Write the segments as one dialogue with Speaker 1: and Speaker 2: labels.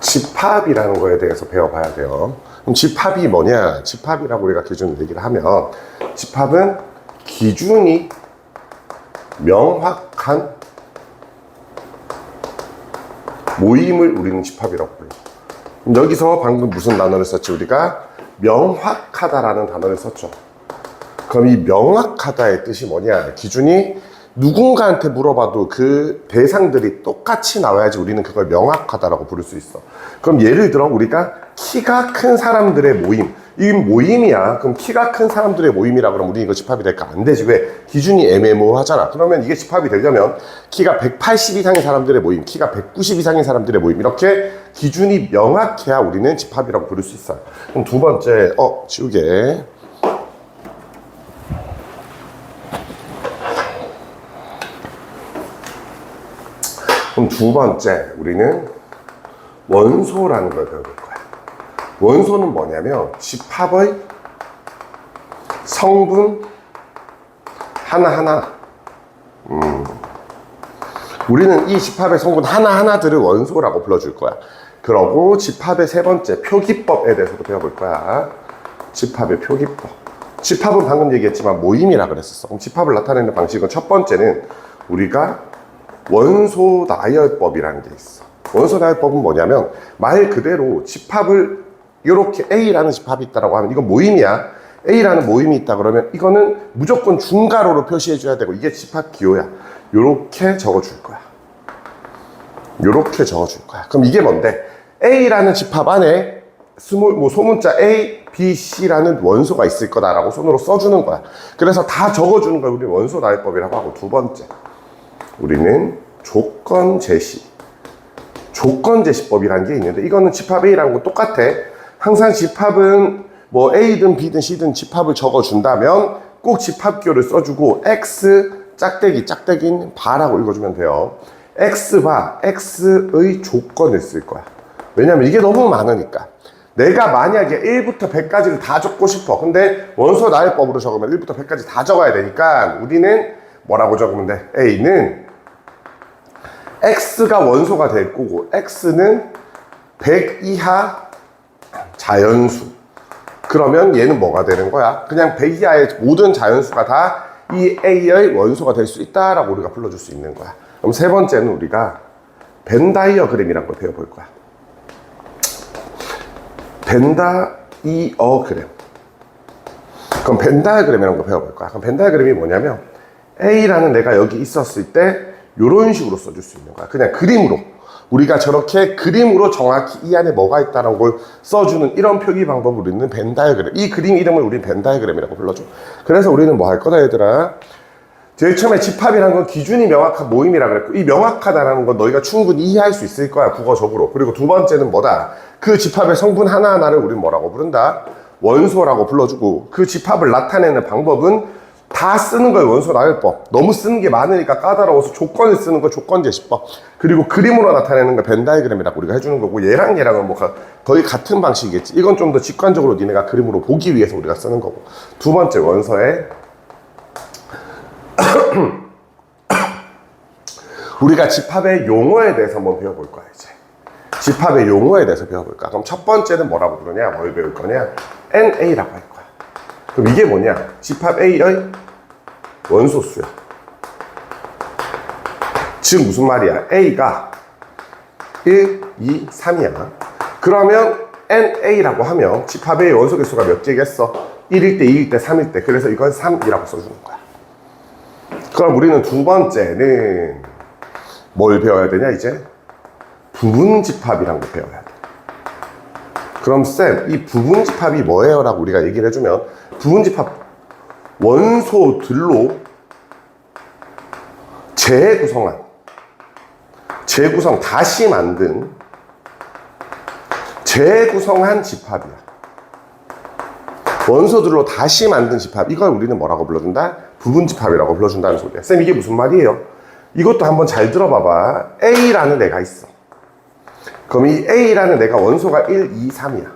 Speaker 1: 집합이라는 거에 대해서 배워봐야 돼요. 그럼 집합이 뭐냐? 집합이라고 우리가 기준을 얘기를 하면, 집합은 기준이 명확한 모임을 우리는 집합이라고 불러요. 여기서 방금 무슨 단어를 썼지? 우리가 명확하다라는 단어를 썼죠. 그럼 이 명확하다의 뜻이 뭐냐? 기준이 누군가한테 물어봐도 그 대상들이 똑같이 나와야지 우리는 그걸 명확하다라고 부를 수 있어. 그럼 예를 들어 우리가 키가 큰 사람들의 모임, 이 모임이야. 그럼 키가 큰 사람들의 모임이라 그러면 우리 이거 집합이 될까? 안 되지. 왜? 기준이 애매모호하잖아. 그러면 이게 집합이 되려면 키가 180 이상의 사람들의 모임, 키가 190 이상의 사람들의 모임, 이렇게 기준이 명확해야 우리는 집합이라고 부를 수 있어요. 그럼 두 번째, 지우개. 그럼 두 번째, 우리는 원소라는 걸 배워볼 거야. 원소는 뭐냐면 집합의 성분 하나하나. 우리는 이 집합의 성분 하나하나들을 원소라고 불러줄 거야. 그러고 집합의 세 번째, 표기법에 대해서도 배워볼 거야. 집합의 표기법. 집합은 방금 얘기했지만 모임이라 그랬었어. 그럼 집합을 나타내는 방식은 첫 번째는 우리가 원소 나열법이라는 게 있어. 원소 나열법은 뭐냐면 말 그대로 집합을 이렇게 A라는 집합이 있다고 하면 이건 모임이야. A라는 모임이 있다 그러면 이거는 무조건 중괄호로 표시해 줘야 되고 이게 집합 기호야. 요렇게 적어줄 거야. 요렇게 적어줄 거야. 그럼 이게 뭔데? A라는 집합 안에 소문자 A, B, C라는 원소가 있을 거다라고 손으로 써주는 거야. 그래서 다 적어주는 걸 우리 원소 나열법이라고 하고, 두 번째, 우리는 조건 제시법이라는 게 있는데, 이거는 집합 A라는 거 똑같아. 항상 집합은 뭐 A든 B든 C든 집합을 적어준다면 꼭 집합기호를 써주고 X 짝대기는 바라고 읽어주면 돼요. X바, X의 조건을 쓸 거야. 왜냐면 이게 너무 많으니까. 내가 만약에 1부터 100까지를 다 적고 싶어. 근데 원소 나열법으로 적으면 1부터 100까지 다 적어야 되니까 우리는 뭐라고 적으면 돼? A는 X가 원소가 될 거고 X는 100 이하 자연수. 그러면 얘는 뭐가 되는 거야? 그냥 100 이하의 모든 자연수가 다 이 A의 원소가 될 수 있다라고 우리가 불러줄 수 있는 거야. 그럼 세 번째는 우리가 벤 다이어그램이라는 걸 배워볼 거야. 벤 다이어그램. 그럼 벤 다이어그램이라는 걸 배워볼 거야. 그럼 벤 다이어그램이 뭐냐면 A라는 내가 여기 있었을 때 이런 식으로 써줄 수 있는 거야. 그냥 그림으로. 우리가 저렇게 그림으로 정확히 이 안에 뭐가 있다는 걸 써주는 이런 표기 방법을 우리는 벤 다이어그램. 이 그림 이름을 우리는 벤 다이어그램이라고 불러줘. 그래서 우리는 뭐 할 거다 얘들아. 제일 처음에 집합이라는 건 기준이 명확한 모임이라 그랬고, 이 명확하다라는 건 너희가 충분히 이해할 수 있을 거야, 국어적으로. 그리고 두 번째는 뭐다? 그 집합의 성분 하나하나를 우리는 뭐라고 부른다? 원소라고 불러주고, 그 집합을 나타내는 방법은 다 쓰는 거예요. 원소 나열법. 너무 쓰는 게 많으니까 까다로워서 조건을 쓰는 거 조건제시법. 그리고 그림으로 나타내는 거 벤 다이어그램이라고 우리가 해주는 거고, 얘랑은 뭐 거의 같은 방식이겠지. 이건 좀 더 직관적으로 니네가 그림으로 보기 위해서 우리가 쓰는 거고. 두 번째, 원소의 우리가 집합의 용어에 대해서 한번 배워볼 거야. 이제 집합의 용어에 대해서 배워볼 거야. 그럼 첫 번째는 뭐라고 부르냐? 뭘 배울 거냐? NA라고 할 거야. 그럼 이게 뭐냐? 집합 A의 원소수야. 즉 무슨 말이야? A가 1, 2, 3이야. 그러면 NA라고 하면 집합 A의 원소 개수가 몇 개겠어? 1일 때, 2일 때, 3일 때. 그래서 이건 3이라고 써주는 거야. 그럼 우리는 두 번째는 뭘 배워야 되냐 이제? 부분집합이란 거 배워야 돼. 그럼 쌤, 이 부분집합이 뭐예요? 라고 우리가 얘기를 해주면, 부분집합 원소들로 재구성 다시 만든 재구성한 집합이야. 원소들로 다시 만든 집합, 이걸 우리는 뭐라고 불러준다? 부분집합이라고 불러준다는 소리야. 쌤, 이게 무슨 말이에요? 이것도 한번 잘 들어봐봐. A라는 애가 있어. 그럼 이 A라는 애가 원소가 1, 2, 3이야.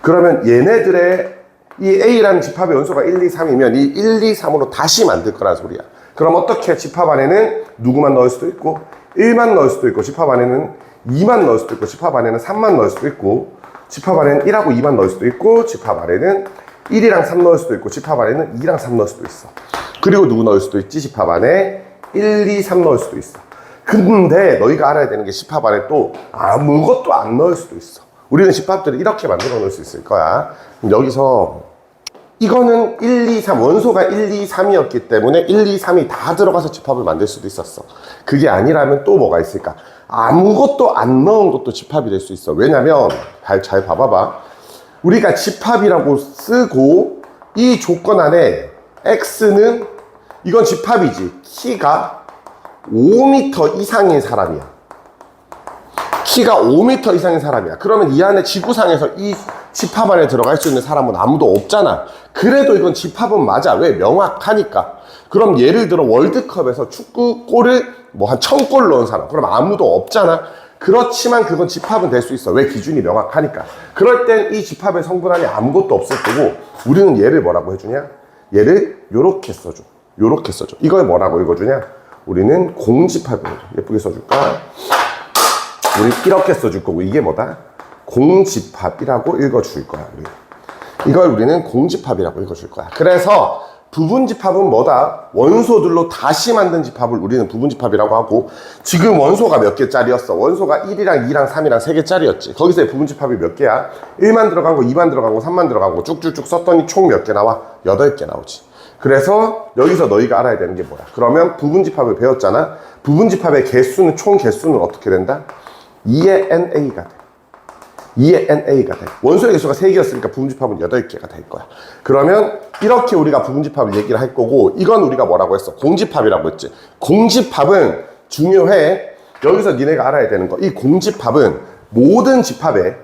Speaker 1: 그러면 얘네들의 이 A라는 집합의 원소가 1, 2, 3이면 이 1, 2, 3으로 다시 만들 거란 소리야. 그럼 어떻게 집합 안에는 누구만 넣을 수도 있고 1만 넣을 수도 있고 집합 안에는 2만 넣을 수도 있고 집합 안에는 3만 넣을 수도 있고 집합 안에는 1하고 2만 넣을 수도 있고 집합 안에는 1이랑 3 넣을 수도 있고 집합 안에는 2랑 3 넣을 수도 있어. 그리고 누구 넣을 수도 있지? 집합 안에 1, 2, 3 넣을 수도 있어. 근데 너희가 알아야 되는 게 집합 안에 또 아무것도 안 넣을 수도 있어. 우리는 집합들을 이렇게 만들어 놓을 수 있을 거야. 여기서 이거는 1, 2, 3 원소가 1, 2, 3이었기 때문에 1, 2, 3이 다 들어가서 집합을 만들 수도 있었어. 그게 아니라면 또 뭐가 있을까? 아무것도 안 넣은 것도 집합이 될 수 있어. 왜냐면 잘 봐봐봐. 우리가 집합이라고 쓰고 이 조건 안에 x는 이건 집합이지. 키가 5m 이상인 사람이야. 키가 5m 이상인 사람이야. 그러면 이 안에 지구상에서 이 집합 안에 들어갈 수 있는 사람은 아무도 없잖아. 그래도 이건 집합은 맞아. 왜? 명확하니까. 그럼 예를 들어 월드컵에서 축구 골을 뭐 한 1000골 넣은 사람, 그럼 아무도 없잖아. 그렇지만 그건 집합은 될 수 있어. 왜? 기준이 명확하니까. 그럴 땐 이 집합의 성분 안에 아무것도 없을 거고, 우리는 얘를 뭐라고 해주냐? 얘를 요렇게 써줘. 요렇게 써줘. 이걸 뭐라고 읽어주냐? 우리는 공집합이라고. 예쁘게 써줄까? 우리 이렇게 써줄 거고, 이게 뭐다? 공집합이라고 읽어줄 거야. 이걸 우리는 공집합이라고 읽어줄 거야. 그래서 부분집합은 뭐다? 원소들로 다시 만든 집합을 우리는 부분집합이라고 하고, 지금 원소가 몇 개짜리였어? 원소가 1이랑 2랑 3이랑 3개짜리였지. 거기서의 부분집합이 몇 개야? 1만 들어간 거, 2만 들어간 거, 3만 들어간 거 쭉쭉쭉 썼더니 총 몇 개 나와? 8개 나오지. 그래서 여기서 너희가 알아야 되는 게 뭐야? 그러면 부분집합을 배웠잖아. 부분집합의 개수는, 총 개수는 어떻게 된다? 2의 NA가 돼. 2의 NA가 돼. 원소의 개수가 3개였으니까 부분집합은 8개가 될 거야. 그러면 이렇게 우리가 부분집합을 얘기를 할 거고, 이건 우리가 뭐라고 했어? 공집합이라고 했지. 공집합은 중요해. 여기서 니네가 알아야 되는 거. 이 공집합은 모든 집합에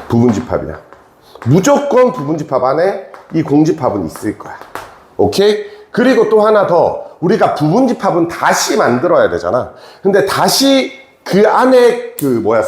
Speaker 1: 부분집합이야. 무조건 부분집합 안에 이 공집합은 있을 거야. 오케이? 그리고 또 하나 더, 우리가 부분집합은 다시 만들어야 되잖아. 근데 다시 그 안에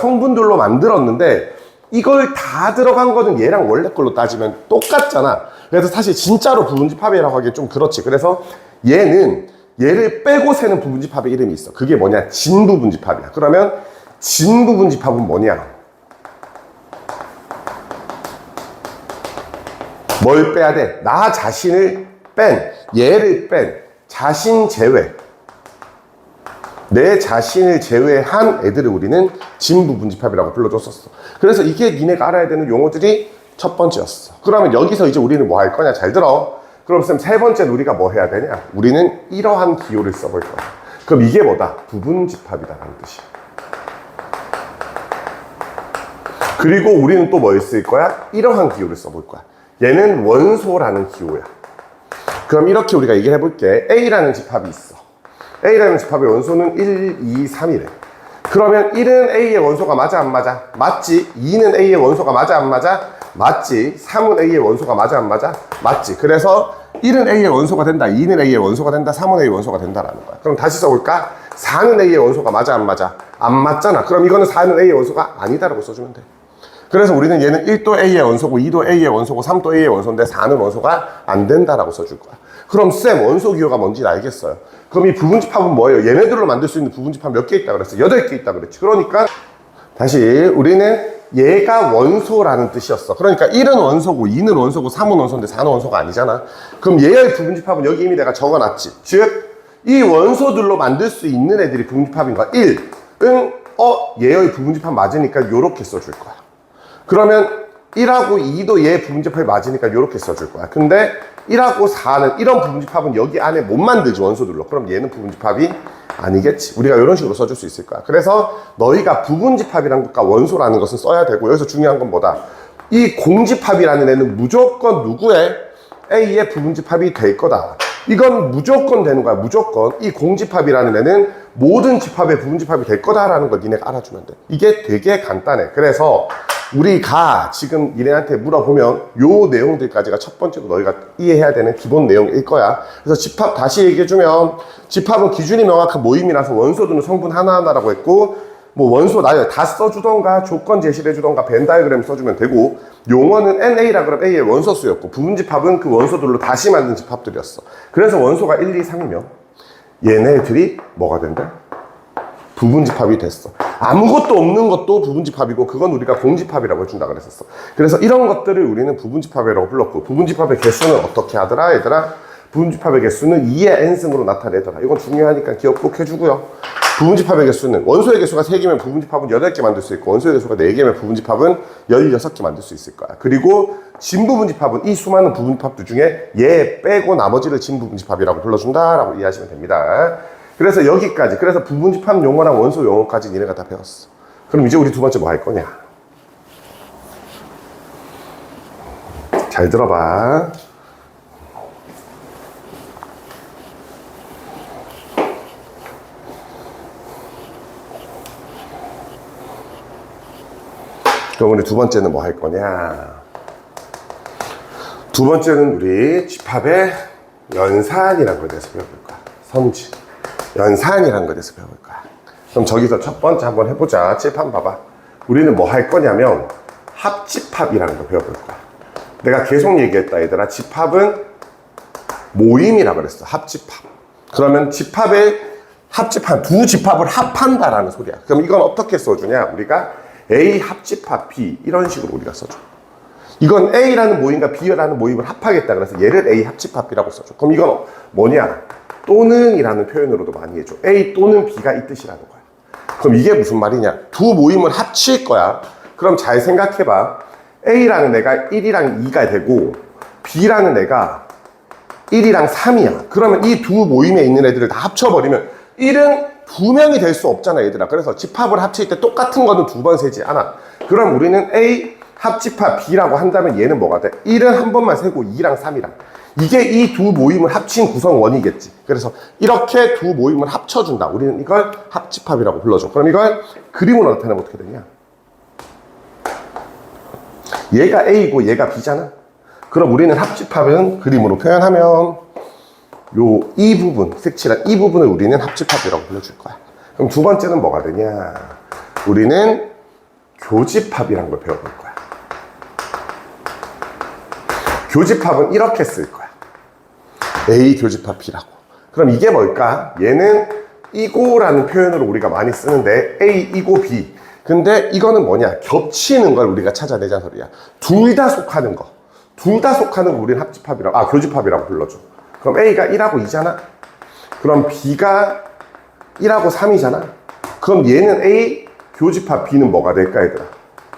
Speaker 1: 성분들로 만들었는데 이걸 다 들어간 거는 얘랑 원래 걸로 따지면 똑같잖아. 그래서 사실 진짜로 부분집합이라고 하기 좀 그렇지. 그래서 얘를 빼고 세는 부분집합의 이름이 있어. 그게 뭐냐? 진부분집합이야. 그러면 진부분집합은 뭐냐? 뭘 빼야 돼? 나 자신을 얘를 뺀 자신 제외, 내 자신을 제외한 애들을 우리는 진부분집합이라고 불러줬었어. 그래서 이게 니네가 알아야 되는 용어들이 첫 번째였어. 그러면 여기서 이제 우리는 뭐 할 거냐? 잘 들어. 그럼 쌤, 세 번째는 우리가 뭐 해야 되냐? 우리는 이러한 기호를 써볼 거야. 그럼 이게 뭐다? 부분집합이다라는 뜻이야. 그리고 우리는 또 뭘 쓸 거야? 이러한 기호를 써볼 거야. 얘는 원소라는 기호야. 그럼 이렇게 우리가 얘기를 해볼게. A라는 집합이 있어. A라는 집합의 원소는 1, 2, 3이래. 그러면 1은 A의 원소가 맞아 안 맞아? 맞지. 2는 A의 원소가 맞아 안 맞아? 맞지. 3은 A의 원소가 맞아 안 맞아? 맞지. 그래서 1은 A의 원소가 된다, 2는 A의 원소가 된다, 3은 A의 원소가 된다라는 거야. 그럼 다시 써볼까? 4는 A의 원소가 맞아 안 맞아? 안 맞잖아. 그럼 이거는 4는 A의 원소가 아니다라고 써주면 돼. 그래서 우리는 얘는 1도 A의 원소고 2도 A의 원소고 3도 A의 원소인데 4는 원소가 안 된다라고 써줄 거야. 그럼 쌤, 원소 기호가 뭔지 알겠어요. 그럼 이 부분집합은 뭐예요? 얘네들로 만들 수 있는 부분집합 몇 개 있다 그랬어? 8개 있다 그랬지. 그러니까 다시 우리는 얘가 원소라는 뜻이었어. 그러니까 1은 원소고 2는 원소고 3은 원소인데 4는 원소가 아니잖아. 그럼 얘의 부분집합은 여기 이미 내가 적어놨지. 즉 이 원소들로 만들 수 있는 애들이 부분집합인 거야. 1은 얘의 부분집합 맞으니까 요렇게 써줄 거야. 그러면 1하고 2도 얘 부분집합이 맞으니까 이렇게 써줄 거야. 근데 1하고 4는 이런 부분집합은 여기 안에 못 만들지, 원소들로. 그럼 얘는 부분집합이 아니겠지. 우리가 이런 식으로 써줄 수 있을 거야. 그래서 너희가 부분집합이라는 것과 원소라는 것은 써야 되고, 여기서 중요한 건 뭐다? 이 공집합이라는 애는 무조건 누구의? A의 부분집합이 될 거다. 이건 무조건 되는 거야. 무조건. 이 공집합이라는 애는 모든 집합의 부분집합이 될 거다라는 걸 니네가 알아주면 돼. 이게 되게 간단해. 그래서 우리가 지금 니네한테 물어보면 요 내용들까지가 첫 번째로 너희가 이해해야 되는 기본 내용일 거야. 그래서 집합 다시 얘기해주면, 집합은 기준이 명확한 모임이라서 원소들은 성분 하나하나라고 했고, 뭐 원소 나열 다 써주던가 조건 제시를 해주던가 벤 다이어그램 써주면 되고, 용어는 NA라 그러면 A의 원소수였고 부분집합은 그 원소들로 다시 만든 집합들이었어. 그래서 원소가 1, 2, 3이면 얘네들이 뭐가 된다? 부분집합이 됐어. 아무것도 없는 것도 부분집합이고 그건 우리가 공집합이라고 해준다 그랬었어. 그래서 이런 것들을 우리는 부분집합이라고 불렀고 부분집합의 개수는 어떻게 하더라 얘들아? 부분집합의 개수는 2의 n승으로 나타내더라. 이건 중요하니까 기억 꼭 해주고요. 부분집합의 개수는 원소의 개수가 3개면 부분집합은 8개 만들 수 있고 원소의 개수가 4개면 부분집합은 16개 만들 수 있을 거야. 그리고 진부분집합은 이 수많은 부분집합들 중에 얘 빼고 나머지를 진부분집합이라고 불러준다라고 이해하시면 됩니다. 그래서 여기까지, 그래서 부분집합 용어랑 원소 용어까지 니네가 다 배웠어. 그럼 이제 우리 두 번째 뭐 할 거냐? 잘 들어봐. 그럼 우리 두 번째는 뭐 할 거냐? 두 번째는 우리 집합의 연산이라는 것에 대해서 배워볼 거야. 성질. 연산이라는 것에 대해서 배워볼 거야. 그럼 저기서 첫 번째 한번 해보자. 칠판 봐봐. 우리는 뭐 할 거냐면 합집합이라는 걸 배워볼 거야. 내가 계속 얘기했다 얘들아. 집합은 모임이라고 그랬어. 합집합. 그러면 집합의 합집합, 두 집합을 합한다라는 소리야. 그럼 이건 어떻게 써주냐? 우리가 A 합집합 B 이런 식으로 우리가 써줘. 이건 A라는 모임과 B라는 모임을 합하겠다. 그래서 얘를 A 합집합이라고 써줘. 그럼 이건 뭐냐? 또는이라는 표현으로도 많이 해줘. A 또는 B가 이 뜻이라는 거야. 그럼 이게 무슨 말이냐? 두 모임을 합칠 거야. 그럼 잘 생각해봐. A라는 애가 1이랑 2가 되고 B라는 애가 1이랑 3이야. 그러면 이 두 모임에 있는 애들을 다 합쳐버리면 1은 두 명이 될 수 없잖아 얘들아. 그래서 집합을 합칠 때 똑같은 거는 두 번 세지 않아. 그럼 우리는 A 합집합 B라고 한다면 얘는 뭐가 돼? 1은 한 번만 세고 2랑 3이랑. 이게 이 두 모임을 합친 구성원이겠지. 그래서 이렇게 두 모임을 합쳐준다. 우리는 이걸 합집합이라고 불러줘. 그럼 이걸 그림으로 나타내면 어떻게 되냐? 얘가 A고 얘가 B잖아. 그럼 우리는 합집합은 그림으로 표현하면 이 부분, 색칠한 이 부분을 우리는 합집합이라고 불러줄 거야. 그럼 두 번째는 뭐가 되냐? 우리는 교집합이라는 걸 배워볼 거야. 교집합은 이렇게 쓸 거야. A 교집합 B라고. 그럼 이게 뭘까? 얘는 이고라는 표현으로 우리가 많이 쓰는데 A, 이고, B. 근데 이거는 뭐냐? 겹치는 걸 우리가 찾아내자는 소리야. 둘 다 속하는 거. 둘 다 속하는 거 우리는 합집합이라고, 교집합이라고 불러줘. 그럼 A가 1하고 2잖아? 그럼 B가 1하고 3이잖아? 그럼 얘는 A 교집합 B는 뭐가 될까 얘들아?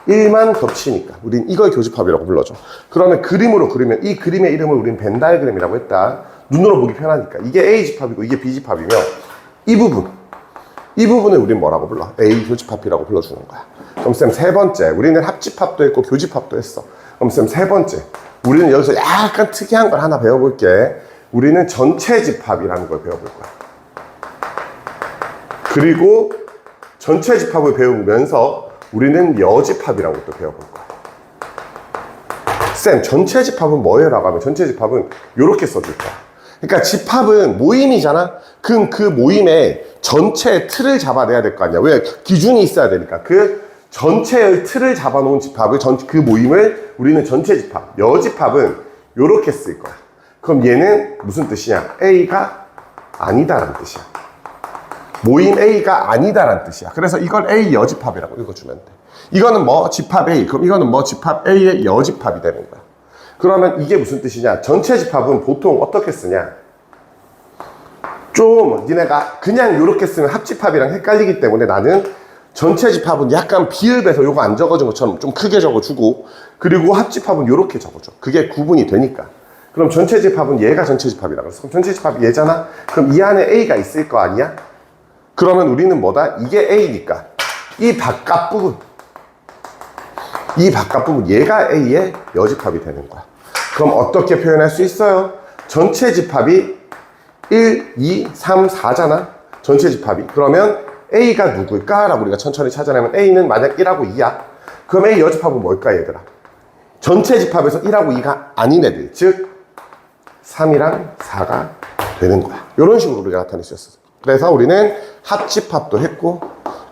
Speaker 1: 1만 겹치니까 우린 이걸 교집합이라고 불러줘. 그러면 그림으로 그리면 이 그림의 이름을 우린 벤 다이어그램이라고 했다. 눈으로 보기 편하니까. 이게 A 집합이고 이게 B 집합이면 이 부분을 우린 뭐라고 불러? A 교집합이라고 불러주는 거야. 그럼 쌤 세 번째, 우리는 합집합도 했고 교집합도 했어. 그럼 쌤 세 번째, 우리는 여기서 약간 특이한 걸 하나 배워볼게. 우리는 전체 집합이라는 걸 배워볼 거야. 그리고 전체 집합을 배우면서 우리는 여집합이라는 것도 배워볼 거야. 쌤, 전체 집합은 뭐예요? 라고 하면 전체 집합은 이렇게 써줄 거야. 그러니까 집합은 모임이잖아? 그럼 그 모임의 전체의 틀을 잡아내야 될 거 아니야. 왜? 기준이 있어야 되니까. 그 전체의 틀을 잡아놓은 집합을, 그 모임을 우리는 전체 집합, 여집합은 이렇게 쓸 거야. 그럼 얘는 무슨 뜻이냐? A가 아니다라는 뜻이야. 모임 A가 아니다라는 뜻이야. 그래서 이걸 A 여집합이라고 읽어주면 돼. 이거는 뭐 집합 A, 그럼 이거는 뭐 집합 A의 여집합이 되는 거야. 그러면 이게 무슨 뜻이냐? 전체 집합은 보통 어떻게 쓰냐? 좀 니네가 그냥 이렇게 쓰면 합집합이랑 헷갈리기 때문에 나는 전체 집합은 약간 비읍에서 요거 안 적어준 것처럼 좀 크게 적어주고, 그리고 합집합은 이렇게 적어줘. 그게 구분이 되니까. 그럼 전체 집합은 얘가 전체 집합이라고 그랬어. 그럼 전체 집합이 얘잖아? 그럼 이 안에 A가 있을 거 아니야? 그러면 우리는 뭐다? 이게 A니까 이 바깥 부분 얘가 A의 여집합이 되는 거야. 그럼 어떻게 표현할 수 있어요? 전체 집합이 1, 2, 3, 4잖아? 전체 집합이. 그러면 A가 누굴까? 라고 우리가 천천히 찾아내면 A는 만약 1하고 2야. 그럼 A 여집합은 뭘까 얘들아? 전체 집합에서 1하고 2가 아닌 애들, 즉 3이랑 4가 되는 거야. 이런 식으로 우리가 나타낼 수 있었어. 그래서 우리는 합집합도 했고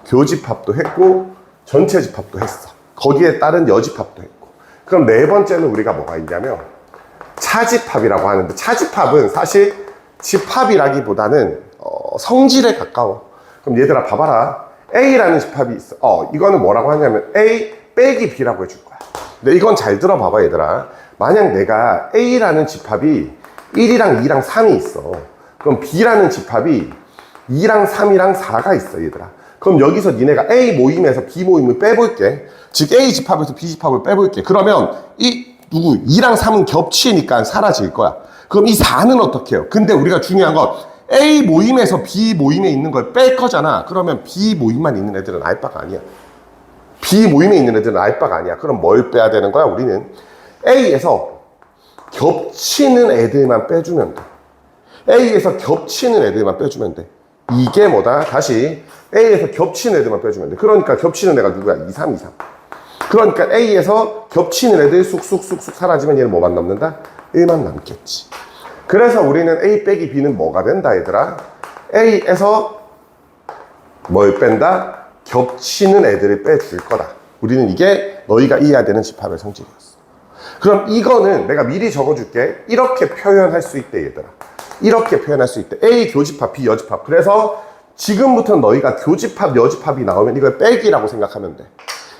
Speaker 1: 교집합도 했고 전체 집합도 했어. 거기에 따른 여집합도 했고. 그럼 네 번째는 우리가 뭐가 있냐면 차집합이라고 하는데, 차집합은 사실 집합이라기보다는 성질에 가까워. 그럼 얘들아 봐봐라. A라는 집합이 있어. 이거는 뭐라고 하냐면 A 빼기 B라고 해줄 거야. 근데 이건 잘 들어봐봐 얘들아. 만약 내가 A라는 집합이 1이랑 2랑 3이 있어. 그럼 B라는 집합이 2랑 3이랑 4가 있어 얘들아. 그럼 여기서 니네가 A 모임에서 B 모임을 빼볼게. 즉 A 집합에서 B 집합을 빼볼게. 그러면 2랑 3은 겹치니까 사라질 거야. 그럼 이 4는 어떻게 해요? 근데 우리가 중요한 건 A 모임에서 B 모임에 있는 걸 뺄 거잖아. 그러면 B 모임만 있는 애들은 알바가 아니야. B 모임에 있는 애들은 알바가 아니야. 그럼 뭘 빼야 되는 거야? 우리는 A에서 겹치는 애들만 빼주면 돼. A에서 겹치는 애들만 빼주면 돼. 이게 뭐다? 다시 A에서 겹치는 애들만 빼주면 돼. 그러니까 겹치는 애가 누구야? 2, 3, 2, 3. 그러니까 A에서 겹치는 애들 쑥쑥쑥쑥 사라지면 얘는 뭐만 남는다? 1만 남겠지. 그래서 우리는 A 빼기 B는 뭐가 된다 얘들아? A에서 뭘 뺀다? 겹치는 애들을 빼줄 거다. 우리는 이게 너희가 이해해야 되는 집합의 성질이었어. 그럼 이거는 내가 미리 적어줄게. 이렇게 표현할 수 있대 얘들아. 이렇게 표현할 수 있대. A 교집합, B 여집합. 그래서 지금부터 너희가 교집합, 여집합이 나오면 이걸 빼기라고 생각하면 돼.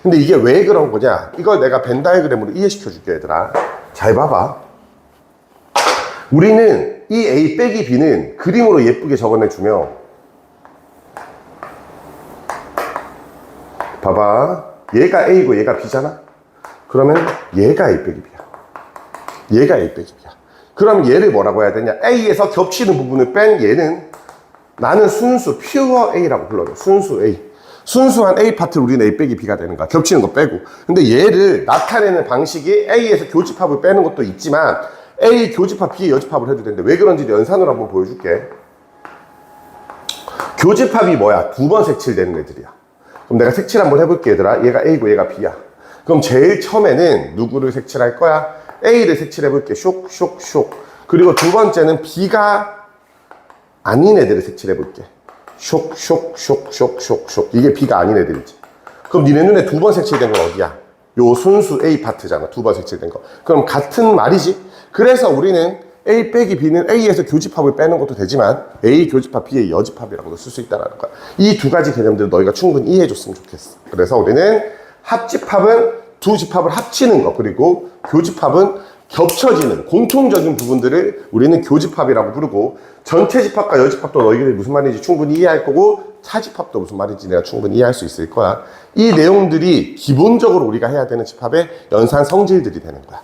Speaker 1: 근데 이게 왜 그런 거냐? 이걸 내가 벤 다이어그램으로 이해시켜 줄게 얘들아. 잘 봐봐. 우리는 이 A 빼기 B는 그림으로 예쁘게 적어내주면, 봐봐. 얘가 A고 얘가 B잖아? 그러면 얘가 A 빼기 B야. 얘가 A 빼기 B야. 그럼 얘를 뭐라고 해야 되냐? A에서 겹치는 부분을 뺀 얘는 나는 순수, 퓨어 A라고 불러요. 순수 A. 순수한 A 파트를 우리는 A 빼기 B가 되는 거야. 겹치는 거 빼고. 근데 얘를 나타내는 방식이 A에서 교집합을 빼는 것도 있지만 A 교집합, B 여집합을 해도 되는데 왜 그런지 연산으로 한번 보여줄게. 교집합이 뭐야? 2번 색칠되는 애들이야. 그럼 내가 색칠 한번 해볼게 얘들아. 얘가 A고 얘가 B야. 그럼 제일 처음에는 누구를 색칠할 거야? A를 색칠해볼게. 쇽. 그리고 두 번째는 B가 아닌 애들을 색칠해볼게. 쇽. 이게 B가 아닌 애들이지. 그럼 니네 눈에 2번 색칠된 건 어디야? 요 순수 A 파트잖아. 2번 색칠된 거. 그럼 같은 말이지. 그래서 우리는 A 빼기 B는 A에서 교집합을 빼는 것도 되지만 A 교집합, B의 여집합이라고도 쓸 수 있다는 거야. 이 두 가지 개념들을 너희가 충분히 이해해줬으면 좋겠어. 그래서 우리는 합집합은 두 집합을 합치는 거, 그리고 교집합은 겹쳐지는 공통적인 부분들을 우리는 교집합이라고 부르고, 전체 집합과 여집합도 너희들이 무슨 말인지 충분히 이해할 거고, 차집합도 무슨 말인지 내가 충분히 이해할 수 있을 거야. 이 내용들이 기본적으로 우리가 해야 되는 집합의 연산 성질들이 되는 거야.